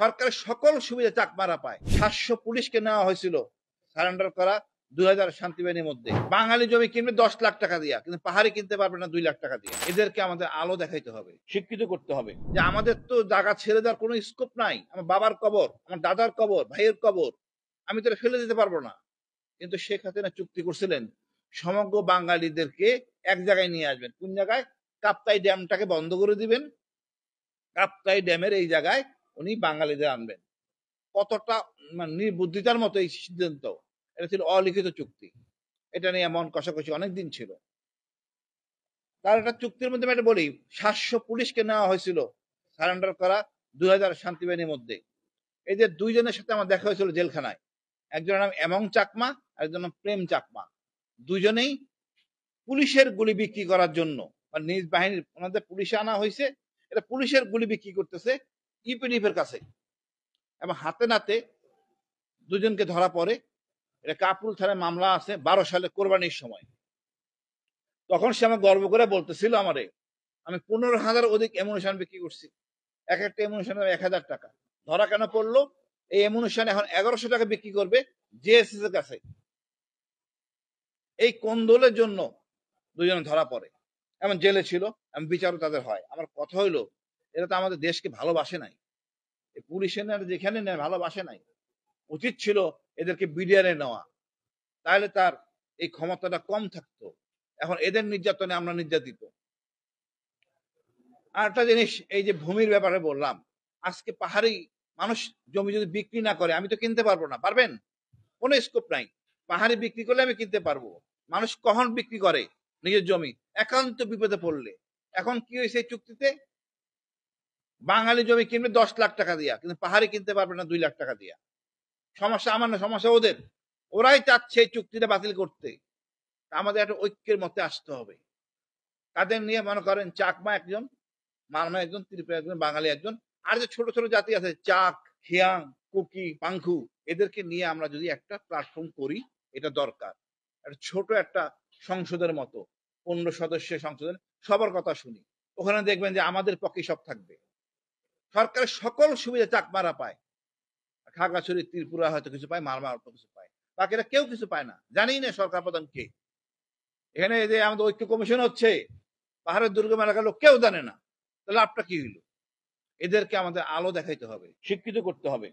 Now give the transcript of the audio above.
সরকারের সকল সুবিধা চাকমারা পায়। 700 পুলিশকে নেওয়া হয়েছিল সারেন্ডার করা 2000 শান্তি বাহিনীর মধ্যে। বাঙালি জমি কিনবে 10 লাখ টাকা দিয়া, কিন্তু পাহাড়ি কিনতে পারবে না 2 লাখ টাকা দিয়ে। এদেরকে আমাদের আলো দেখাইতে হবে, শিক্ষিত করতে হবে যে আমাদের তো জায়গা ছেড়ে দেওয়ার কোনো স্কোপ নাই। আমার বাবার কবর, আমার দাদার কবর, ভাইয়ের কবর, আমি তো ফেলে দিতে পারবো না। কিন্তু শেখ হাসিনা চুক্তি করছিলেন সমগ্র বাঙালিদেরকে এক জায়গায় নিয়ে আসবেন। কোন জায়গায়? কাপ্তাই ড্যামটাকে বন্ধ করে দিবেন, কাপ্তাই ড্যামের এই জায়গায় উনি বাঙালিদের আনবেন। কতটা নির্বুদ্ধিতার মতো এই সিদ্ধান্ত। এটা ছিল অলিখিত চুক্তি, এটা নিয়ে এমন কষাকষি অনেকদিন ছিল। তার একটা চুক্তির মধ্যে আমি বলি, 700 পুলিশকে নেওয়া হয়েছিল সারেন্ডার করা 2000 শান্তি বাহিনীর মধ্যে। এই যে দুইজনের সাথে আমার দেখা হয়েছিল জেলখানায়, একজনের নাম এমং চাকমা, একজনের নাম প্রেম চাকমা। দুইজনেই পুলিশের গুলি বিক্রি করার জন্য, মানে নিজ বাহিনীর, ওনাদের পুলিশে আনা হয়েছে, এটা পুলিশের গুলি বিক্রি করতেছে ইউপিডিএফ এর কাছে। এবং হাতে নাতে দুজনকে ধরা পড়ে। এটা কাপুল থানায় মামলা আছে 12 সালে কোরবানির সময়। তখন সে আমার গর্ব করে বলতেছিল আমারে, আমি 15,000 অধিক এমুনেশন বিক্রি করছি, এক একটা এমুনেশনের 1000 টাকা। ধরা কেন পড়লো? এই এমুনেশন এখন 1100 টাকা বিক্রি করবে জেএসএস এর কাছে। এই কোন্দলের জন্য দুজনে ধরা পড়ে, এমন জেলে ছিল, এমন বিচারও তাদের হয়। আমার কথা হইলো, এরা তো আমাদের দেশকে ভালোবাসে নাই। পুলিশে যেখানে নেয় ভালোবাসে নাই। উচিত ছিল এদেরকে বিডিআরে নেওয়া, তাহলে তার এই ক্ষমতাটা কম থাকতো। এখন এদের নির্যাতনে আমরা নির্যাতিত। আর একটা জিনিস, এই যে ভূমির ব্যাপারে বললাম, আজকে পাহাড়ি মানুষ জমি যদি বিক্রি না করে, আমি তো কিনতে পারবো না। পারবেন? কোনো স্কোপ নাই। পাহাড়ি বিক্রি করলে আমি কিনতে পারবো। মানুষ কখন বিক্রি করে নিজের জমি? একান্ত বিপদে পড়লে। এখন কি হয়েছে এই চুক্তিতে? বাঙালি জমি কিনবে 10 লাখ টাকা দিয়া, কিন্তু পাহাড়ি কিনতে পারবে না 2 লাখ টাকা দিয়া। সমস্যা আমার না, সমস্যা ওদের। ওরাই চাচ্ছে এই চুক্তিটা বাতিল করতে। আমাদের একটা ঐক্যের মধ্যে আসতে হবে। তাদের নিয়ে মনে করেন চাকমা একজন, মারমা একজন, ত্রিপুরা একজন, বাঙালি একজন, আর যে ছোট ছোট জাতি আছে চাক, হিয়াং, কুকি, পাংখু, এদেরকে নিয়ে আমরা যদি একটা প্ল্যাটফর্ম করি, এটা দরকার। একটা ছোট একটা সংসদের মতো 15 সদস্যের সংসদের সবার কথা শুনি। ওখানে দেখবেন যে আমাদের পক্ষে সব থাকবে। সরকারের সকল সুবিধা চাকমারা পায়। খাগড়াছড়ি, ত্রিপুরা হয়তো কিছু পায়, মারমা অল্প কিছু পায়, বাকিরা কেউ কিছু পায় না। জানি না সরকার প্রধান কে। এখানে যে আমাদের ঐক্য কমিশন হচ্ছে, পাহাড়ের দুর্গম এলাকার লোক কেউ জানে না। তাহলে লাভটা কি হইলো? এদেরকে আমাদের আলো দেখাইতে হবে, শিক্ষিত করতে হবে।